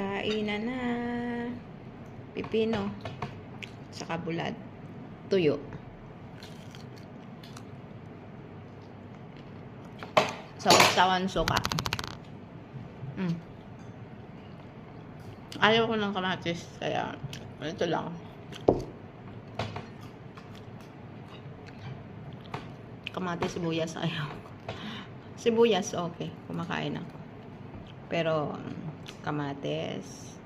Kainan na. Pipino. Saka bulad. Tuyo. Sawan suka. Ayaw ko ng kamatis. Kaya, ito lang. Kamatis, sibuyas, ayaw. Sibuyas, okay. Kumakain ako. Pero, kamatis.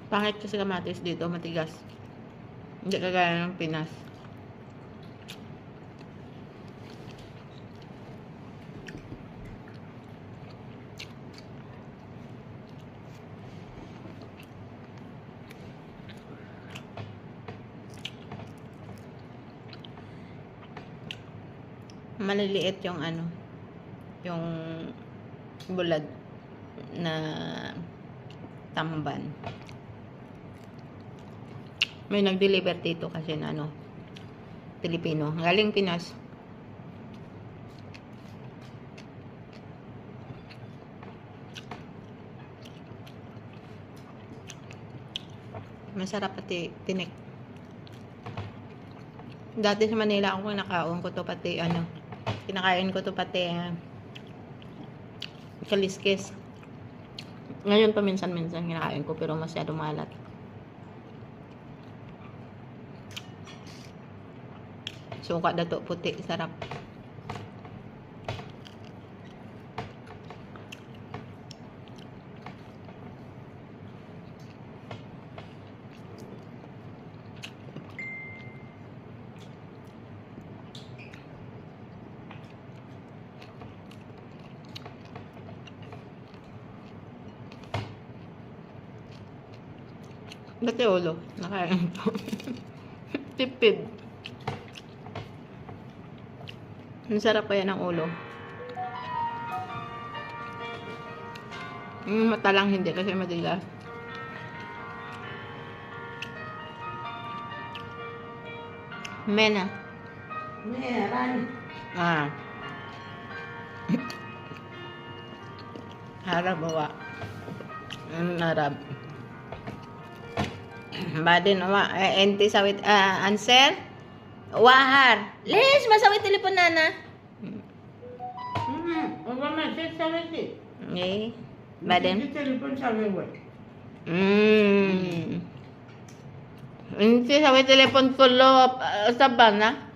Pangit kasi kamatis dito, matigas. Hindi kagaya ng Pinas. Maliliit yung yung bulad na tamban. May nag-deliver dito kasi na Pilipino. Galing Pinas. Masarap pati tinik. Dati sa Manila ako kinakain ko to pati kinakain ko to pati kaliskis. Ngayon pa minsan-minsan kinakain ko pero masyado malat. Suka dato puti, sarap. Dati ulo, nakain ko. Tipid. Ang sarap kaya ng ulo. Yung mata lang hindi kasi madilas. Mena. Meron. Harap bawa. Harap. Badin wa enti sawit answer. Wahar. Lish masawit telepon nana. Oba masih sawit sih. Eh. Badin. Telepon sawit buat. Enti sawit telepon ko lo sa bana.